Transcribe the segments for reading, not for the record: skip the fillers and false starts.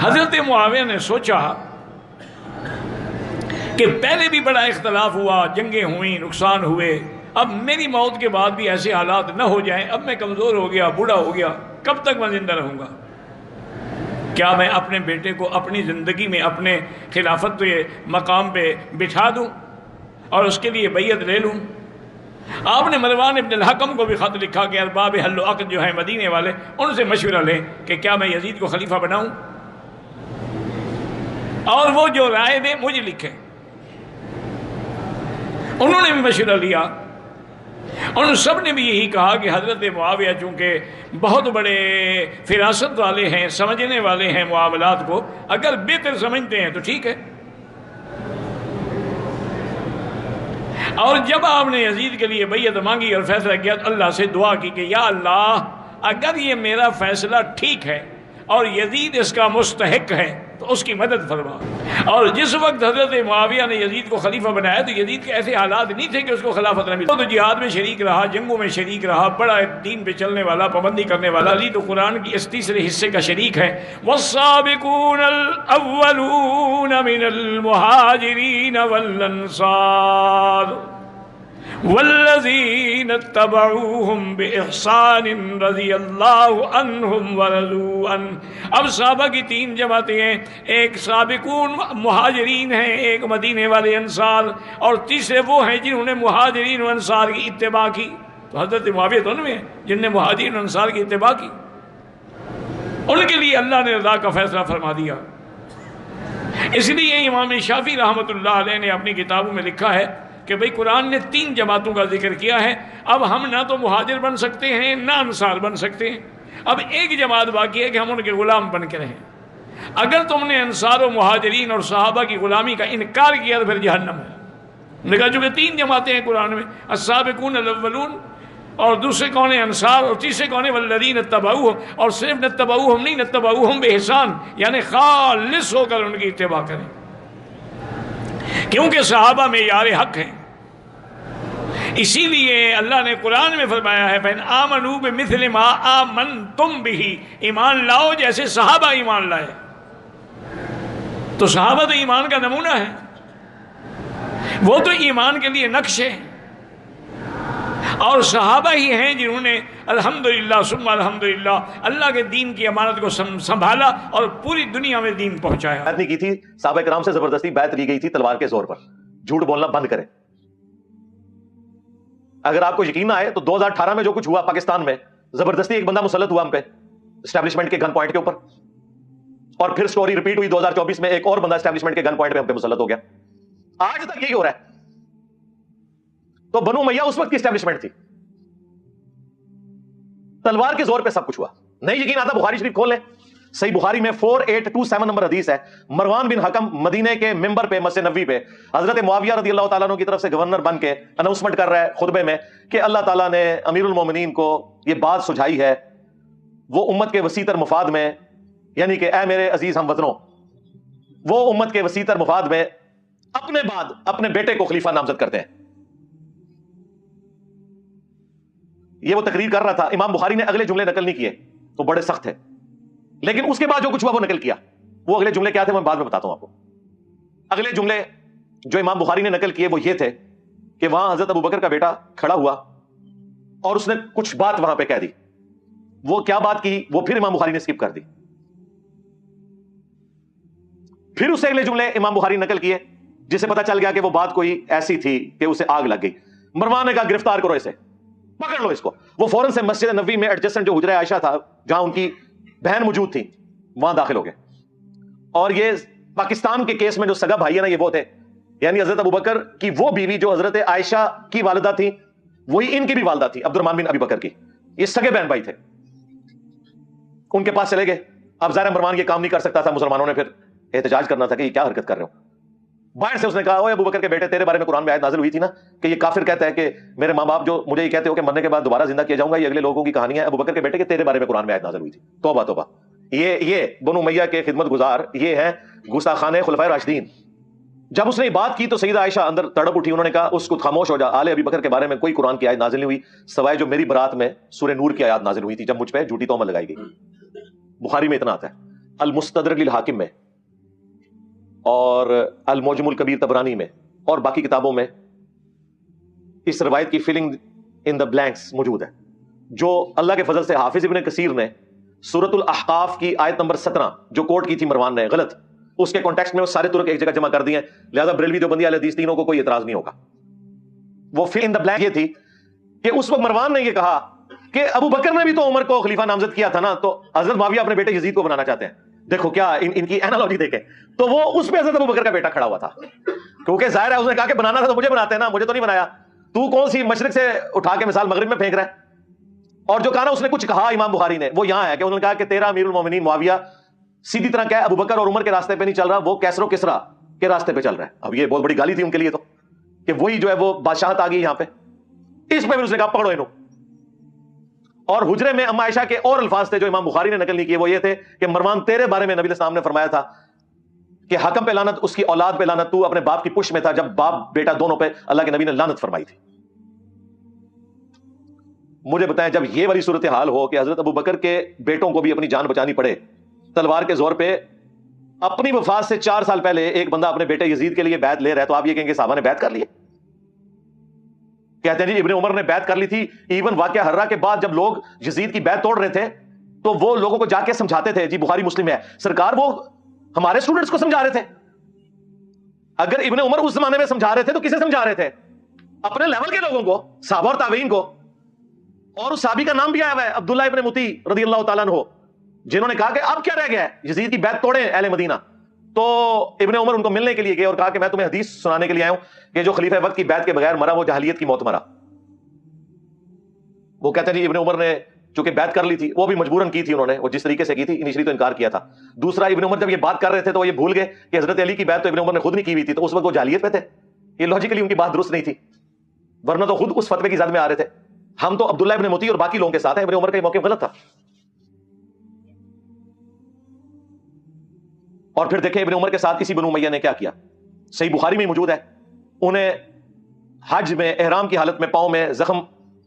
حضرت معاویہ نے سوچا کہ پہلے بھی بڑا اختلاف ہوا، جنگیں ہوئیں، نقصان ہوئے، اب میری موت کے بعد بھی ایسے حالات نہ ہو جائیں، اب میں کمزور ہو گیا، بوڑھا ہو گیا، کب تک میں زندہ رہوں گا؟ کیا میں اپنے بیٹے کو اپنی زندگی میں اپنے خلافت کے مقام پہ بٹھا دوں اور اس کے لیے بیعت لے لوں؟ آپ نے مروان ابن الحکم کو بھی خط لکھا کہ ارباب حل و عقد جو ہیں مدینے والے، ان سے مشورہ لیں کہ کیا میں یزید کو خلیفہ بناؤں، اور وہ جو رائے دیں مجھے لکھیں۔ انہوں نے بھی مشورہ لیا، ان سب نے بھی یہی کہا کہ حضرت معاویہ چونکہ بہت بڑے فراست والے ہیں، سمجھنے والے ہیں معاملات کو، اگر بہتر سمجھتے ہیں تو ٹھیک ہے۔ اور جب آپ نے یزید کے لیے بیعت مانگی اور فیصلہ کیا تو اللہ سے دعا کی کہ یا اللہ اگر یہ میرا فیصلہ ٹھیک ہے اور یزید اس کا مستحق ہے تو اس کی مدد فرما۔ اور جس وقت حضرت معاویہ نے یزید کو خلیفہ بنایا تو یزید کے ایسے حالات نہیں تھے کہ اس کو خلافت نہ ملی، تو جہاد میں شریک رہا، جنگوں میں شریک رہا، بڑا دین پہ چلنے والا، پابندی کرنے والا، علی تو قرآن کی اس تیسرے حصے کا شریک ہے۔ والسابقون الاولون من المہاجرین والانصار والذین اتبعوہم بإحسان رضی اللہ عنہم ورضوا عنہ۔ اب صحابہ کی تین جماعتیں ہیں، ایک سابقون مہاجرین ہیں، ایک مدینے والے انصار، اور تیسرے وہ ہیں جنہوں نے مہاجرین و انصار کی اتباع کی۔ تو حضرت معاویہ تو ان میں ہیں جن نے مہاجرین و انصار کی اتباع کی، ان کے لیے اللہ نے رضا کا فیصلہ فرما دیا۔ اس لیے امام شافعی رحمۃ اللہ علیہ نے اپنی کتابوں میں لکھا ہے کہ بھئی قرآن نے تین جماعتوں کا ذکر کیا ہے، اب ہم نہ تو مہاجر بن سکتے ہیں نہ انصار بن سکتے ہیں، اب ایک جماعت باقی ہے کہ ہم ان کے غلام بن کے رہیں۔ اگر تم نے انصار و مہاجرین اور صحابہ کی غلامی کا انکار کیا تو پھر جہنم ہے۔ لکھا چونکہ تین جماعتیں ہیں قرآن میں، السابقون الاولون، اور دوسرے کون ہیں انصار، اور تیسرے کون ہیں والذین اتبعوہم، اور صرف نتبعوہم نہیں، نتبعوہم بإحسان، یعنی خالص ہو کر ان کی اتباع کریں، کیونکہ صحابہ معیار حق ہیں۔ اسی لیے اللہ نے قرآن میں فرمایا ہے فَإِنْ آمَنُوا بِمِثْلِ مَا آمَنْتُمْ بِهِ، ایمان لاؤ جیسے صحابہ ایمان لائے۔ تو صحابہ تو ایمان کا نمونہ ہے، وہ تو ایمان کے لیے نقش ہے، اور صحابہ ہی ہیں جنہوں نے الحمدللہ ثم الحمدللہ اللہ کے دین کی امانت کو سنبھالا اور پوری دنیا میں دین پہنچایا۔ بیعت نہیں کی تھی، صحابہ کرام سے زبردستی بیعت لی گئی تھی تلوار کے زور پر۔ جھوٹ بولنا بند کریں۔ اگر آپ کو یقین نہ آئے تو 2018 میں جو کچھ ہوا پاکستان میں، زبردستی ایک بندہ مسلط ہوا ہم پہ اسٹیبلشمنٹ کے گن پوائنٹ کے اوپر، اور پھر سٹوری ریپیٹ ہوئی 2024 میں، ایک اور بندہ اسٹیبلشمنٹ کے گن پوائنٹ پہ ہم پہ مسلط ہو گیا۔ آج تک یہی ہو رہا ہے۔ تو بنو امیہ اس وقت کی اسٹیبلشمنٹ تھی، تلوار کے زور پہ سب کچھ ہوا۔ نہیں یقین آتا بخاری شریف کھول لیں، صحیح بخاری میں 4827 نمبر حدیث ہے، مروان بن حکم مدینے کے ممبر پہ مسجد نبوی پہ حضرت معاویہ رضی اللہ تعالیٰ عنہ کی طرف سے گورنر بن کے اناؤنسمنٹ کر رہا ہے خطبے میں کہ اللہ تعالیٰ نے امیر المومنین کو یہ بات سجھائی ہے، وہ امت کے وسیع تر مفاد میں، یعنی کہ اے میرے عزیز ہم وطنوں، وہ امت کے وسیع تر مفاد میں اپنے بعد اپنے بیٹے کو خلیفہ نامزد کرتے ہیں۔ یہ وہ تقریر کر رہا تھا۔ امام بخاری نے اگلے جملے نقل نہیں کیے، وہ بڑے سخت ہے، لیکن اس کے بعد جو کچھ ہوا وہ نقل کیا۔ وہ اگلے جملے کیا تھے میں بعد میں بتاتا ہوں آپ کو۔ اگلے جملے جو امام بخاری نے نقل کیے وہ یہ تھے کہ وہاں حضرت ابوبکر کا بیٹا کھڑا ہوا اور اس نے کچھ بات وہاں پہ کہہ دی۔ وہ کیا بات کی وہ پھر امام بخاری نے اسکپ کر دی۔ پھر اس سے اگلے جملے امام بخاری نقل کیے جس سے پتا چل گیا کہ وہ بات کوئی ایسی تھی کہ اسے آگ لگ گئی۔ مروان نے کہا گرفتار کرو اسے، پکڑ لو اس کو۔ وہ فوراً سے مسجد نبوی میں ایڈجسٹنٹ جو حجرہ عائشہ تھا جہاں ان کی بہن موجود تھی وہاں داخل ہو گئے۔ اور یہ پاکستان کے کیس میں جو سگا بھائی ہے نا یہ وہ تھے، یعنی حضرت ابوبکر کی وہ بیوی جو حضرت عائشہ کی والدہ تھی وہی ان کی بھی والدہ تھی، عبد الرحمن بن ابی بکر کی۔ یہ سگے بہن بھائی تھے، ان کے پاس چلے گئے۔ اب ظاہر مروان یہ کام نہیں کر سکتا تھا، مسلمانوں نے پھر احتجاج کرنا تھا کہ یہ کیا حرکت کر رہے ہو۔ باہر سے اس نے کہا اوے ابوبکر کے بیٹے تیرے بارے میں قرآن میں آیت نازل ہوئی تھی نا کہ یہ کافر کہتا ہے کہ میرے ماں باپ جو مجھے یہ کہتے ہو کہ مرنے کے بعد دوبارہ زندہ کیا جاؤں گا، یہ اگلے لوگوں کی کہانی ہے۔ ابوبکر کے بیٹے کہ تیرے بارے میں قرآن میں آیت نازل ہوئی تھی۔ توبہ توبہ، یہ بنو امیہ کے خدمت گزار، یہ ہیں گستاخان خلفائے راشدین۔ جب اس نے بات کی تو سیدہ عائشہ اندر تڑپ اٹھی، انہوں نے کہا اس کو خاموش ہو جا، آل ابی بکر کے بارے میں کوئی قرآن کی آیت نازل نہیں ہوئی سوائے جو میری برات میں سورہ نور کی آیات نازل ہوئی تھی جب مجھ پہ جھوٹی تہمت لگائی گئی۔ بخاری میں اتنا آتا ہے۔ المستدرک للحاکم میں اور المعجم الکبیر طبرانی میں اور باقی کتابوں میں اس روایت کی فلنگ ان دا بلینکس موجود ہے، جو اللہ کے فضل سے حافظ ابن کثیر نے سورۃ الاحقاف کی آیت نمبر 17 جو کوٹ کی تھی مروان نے غلط، اس کے کانٹیکسٹ میں وہ سارے ترک ایک جگہ جمع کر دیے ہیں، لہذا بریلوی دیوبندی اہل حدیث تینوں کو کوئی اعتراض نہیں ہوگا۔ وہ فل ان دا بلینک یہ تھی کہ اس وقت مروان نے یہ کہا کہ ابو بکر نے بھی تو عمر کو خلیفہ نامزد کیا تھا نا، تو حضرت معاویہ اپنے بیٹے یزید کو بنانا چاہتے ہیں۔ دیکھو کیا ان کی اینالوجی دیکھیں، تو وہ اس پہ حضرت ابو بکر کا بیٹا کھڑا ہوا تھا، کیونکہ ظاہر ہے اس نے کہا کہ بنانا تھا تو مجھے بناتے ہیں نا، مجھے تو نہیں بنایا، تو کون سی مشرق سے اٹھا کے مثال مغرب میں پھینک رہا ہے۔ اور جو کہا نا اس نے کچھ کہا امام بخاری نے، وہ یہاں ہے کہ انہوں نے کہا کہ تیرا امیر المومنین معاویہ سیدھی طرح کیا ابو بکر اور عمر کے راستے پہ نہیں چل رہا، وہ کیسر و کسرا کے راستے پہ چل رہا ہے۔ اب یہ بہت بڑی گالی تھی ان کے لیے تو، کہ وہی جو ہے وہ بادشاہت آ گئی یہاں پہ، اس پہ بھی اس نے کہا پکڑو انہوں۔ اور حجرے میں اما عائشہ کے اور الفاظ تھے جو امام بخاری نے نقل نہیں کیے، وہ یہ تھے کہ مروان تیرے بارے میں نبی السلام نے فرمایا تھا کہ حکم پہ لعنت، اس کی اولاد پہ لعنت، تو اپنے باپ کی پشت میں تھا جب باپ بیٹا دونوں پہ اللہ کے نبی نے لعنت فرمائی تھی۔ مجھے بتائیں جب یہ والی صورتحال ہو کہ حضرت ابو بکر کے بیٹوں کو بھی اپنی جان بچانی پڑے تلوار کے زور پہ، اپنی وفات سے 4 سال پہلے ایک بندہ اپنے بیٹے یزید کے لیے بیعت لے رہا ہے، تو آپ یہ کہیں گے صحابہ نے بیعت کر لی؟ کہتے ہیں جی ابن عمر نے بیعت کر لی تھی۔ ایون واقعہ ہررا کے بعد جب لوگ یزید کی بیعت توڑ رہے تھے تو وہ لوگوں کو جا کے سمجھاتے تھے، جی بخاری مسلم ہے سرکار، وہ ہمارے اسٹوڈنٹس کو سمجھا رہے تھے۔ اگر ابن عمر اس زمانے میں سمجھا رہے تھے تو کسے سمجھا رہے تھے؟ اپنے لیول کے لوگوں کو، صحابہ اور تابعین کو۔ اور اس صحابی کا نام بھی آیا ہوا ہے عبداللہ ابن مطیع رضی اللہ تعالیٰ عنہ، جنہوں نے کہا کہ اب کیا رہ گیا ہے، یزید کی بیعت توڑیں اہل مدینہ۔ تو ابن عمر ان کو ملنے کے لیے گئے اور کہا کہ میں تمہیں حدیث سنانے کے لیے آیا ہوں کہ جو خلیفہ وقت کی بیعت کے بغیر مرا وہ جاہلیت کی موت مرا۔ وہ کہتے ہیں جی ابن عمر نے چونکہ بیعت کر لی تھی، وہ بھی مجبوراً کی تھی انہوں نے، وہ جس طریقے سے کی تھی، انیشلی تو انکار کیا تھا۔ دوسرا ابن عمر جب یہ بات کر رہے تھے تو یہ بھول گئے کہ حضرت علی کی بیعت تو ابن عمر نے خود نہیں کی ہوئی تھی، تو اس وقت وہ جاہلیت پہ تھے، یہ لاجیکلی ان کی بات درست نہیں تھی، ورنہ تو خود اس فتوے کی زد میں آ رہے تھے۔ ہم تو عبداللہ ابن مطیع اور باقی لوگوں کے ساتھ ہیں، ابن عمر کا یہ موقف غلط تھا۔ اور پھر دیکھیں ابن عمر کے ساتھ اسی بنو امیہ نے کیا کیا، صحیح بخاری میں موجود ہے، انہیں حج میں احرام کی حالت میں پاؤں میں زخم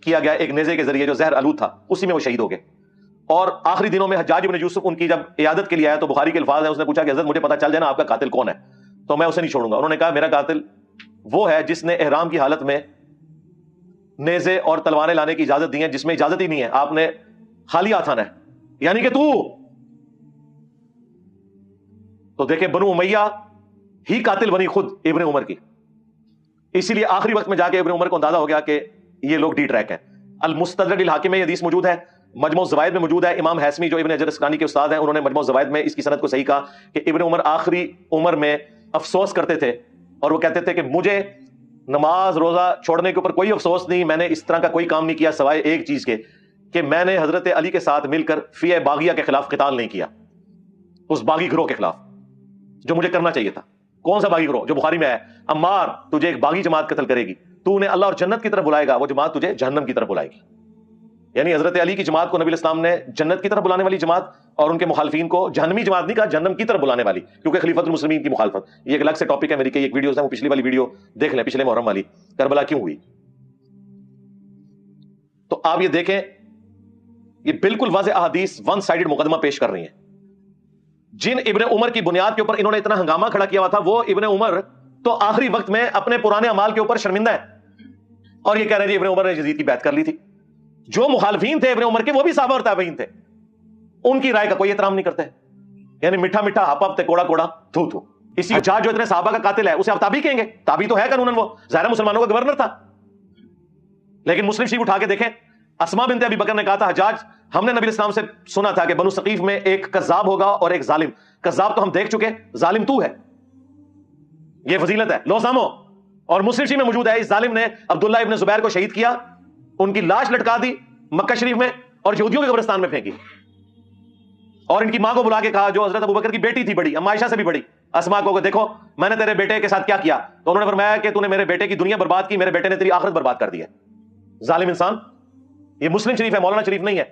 کیا گیا ایک نیزے کے ذریعے جو زہر آلود تھا، اسی میں وہ شہید ہو گئے۔ اور آخری دنوں میں حجاج ابن یوسف ان کی جب عیادت کے لیے آیا تو بخاری کے الفاظ ہیں، اس نے پوچھا کہ حضرت مجھے پتا چل جائے نا آپ کا قاتل کون ہے تو میں اسے نہیں چھوڑوں گا۔ انہوں نے کہا میرا قاتل وہ ہے جس نے احرام کی حالت میں نیزے اور تلواریں لانے کی اجازت دی ہے، جس میں اجازت ہی نہیں ہے، آپ نے خالی ہاتھ آنا ہے، یعنی کہ تو دیکھیں بنو امیہ ہی قاتل بنی خود ابن عمر کی۔ اسی لیے آخری وقت میں جا کے ابن عمر کو اندازہ ہو گیا کہ یہ لوگ ڈی ٹریک ہیں۔ المستدرک للحاکم میں یہ حدیث موجود ہے، مجموع الزوائد میں موجود ہے۔ امام حیثمی جو ابن حجر اسقلانی کے استاد ہیں، انہوں نے مجموع الزوائد میں اس کی سند کو صحیح کہا کہ ابن عمر آخری عمر میں افسوس کرتے تھے اور وہ کہتے تھے کہ مجھے نماز روزہ چھوڑنے کے اوپر کوئی افسوس نہیں، میں نے اس طرح کا کوئی کام نہیں کیا سوائے ایک چیز کے کہ میں نے حضرت علی کے ساتھ مل کر فی باغیہ کے خلاف قتال نہیں کیا، اس باغی گروہ کے خلاف جو مجھے کرنا چاہیے تھا۔ کون سا باغی گروہ؟ جو بخاری میں ہے، عمار تجھے ایک باغی جماعت قتل کرے گی، تو انہیں اللہ اور جنت کی طرف بلائے گا، وہ جماعت تجھے جہنم کی طرف بلائے گی۔ یعنی حضرت علی کی جماعت کو نبی الاسلام نے جنت کی طرف بلانے والی جماعت اور ان کے مخالفین کو جہنمی جماعت نہیں کہا، جہنم کی طرف بلانے والی، کیونکہ خلیفۃ المسلمین کی مخالفت یہ ایک الگ سے ٹاپک ہے میری، کہ ایک ویڈیوز ہے، وہ پچھلی والی ویڈیو دیکھ لیں، پچھلے محرم والی، کربلا کیوں ہوئی۔ تو آپ یہ دیکھیں یہ بالکل واضح احادیث ون سائیڈڈ مقدمہ پیش کر رہی ہیں۔ جن ابن عمر کی بنیاد کے اوپر انہوں نے اتنا ہنگامہ کھڑا کیا ہوا تھا، وہ ابن عمر تو آخری وقت میں اپنے پرانے اعمال کے اوپر شرمندہ ہے اور یہ کہہ رہے ہیں جی ابن عمر نے یزید کی بیعت کر لی تھی۔ جو مخالفین تھے ابن عمر کے وہ بھی صحابہ اور تابعین تھے، ان کی رائے کا کوئی احترام نہیں کرتے، یعنی میٹھا میٹھا ہپ ہپ تے کوڑا کوڑا تھو تھو۔ اسی حجاج جو اتنے صحابہ کا قاتل ہے اسے آپ تابعی کہیں گے؟ تابعی تو ہے قانوناً، وہ ظاہر مسلمانوں کا گورنر تھا، لیکن مسلم شریف اٹھا کے دیکھیں، اسماء بنت ابی بکر نے کہا تھا حجاج ہم نے نبی الاسلام سے سنا تھا کہ بنو ثقیف میں ایک کذاب ہوگا اور ایک ظالم، کذاب تو ہم دیکھ چکے، ظالم تو ہے، یہ فضیلت ہے، لو سامو۔ اور مسلم شریف میں موجود ہے اس ظالم نے عبداللہ ابن زبیر کو شہید کیا، ان کی لاش لٹکا دی مکہ شریف میں اور یہودیوں کے قبرستان میں پھینکی، اور ان کی ماں کو بلا کے کہا جو حضرت ابوبکر کی بیٹی تھی بڑی، اما عائشہ سے بھی بڑی، اسماء کو کہ دیکھو میں نے تیرے بیٹے کے ساتھ کیا کیا، تو انہوں نے فرمایا کہ تو نے میرے بیٹے کی دنیا برباد کی، میرے بیٹے نے تیری آخرت برباد کر دی ہے، ظالم انسان۔ یہ مسلم شریف ہے، مولانا شریف نہیں ہے۔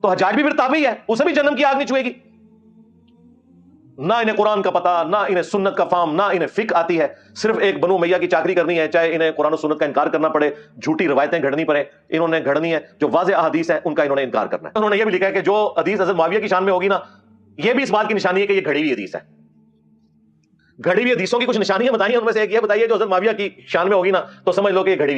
تو حجاج بھی پھر تابعی ہے، اسے بھی جہنم کی آگ نہیں چھوئے گی۔ نہ انہیں قرآن کا پتہ، نہ انہیں سنت کا فہم، نہ انہیں فقہ آتی ہے، صرف ایک بنو امیہ کی چاکری کرنی ہے، چاہے انہیں قرآن و سنت کا انکار کرنا پڑے، جھوٹی روایتیں گھڑنی پڑے، انہوں نے گھڑنی ہے، جو واضح احادیث ہے ان کا انہوں نے انکار کرنا ہے۔ انہوں نے یہ بھی لکھا ہے کہ جو حدیث حضرت معاویہ کی شان میں ہوگی نا یہ بھی اس بات کی نشانی ہے کہ یہ گھڑی ہوئی حدیث ہے. گھڑی ہوئی حدیثوں کی کچھ نشانیاں بتائیں، ان میں سے ایک یہ بتائیے جو حضرت معاویہ کی شان میں ہوگی نا تو سمجھ لو کہ یہ گھڑی ہوئی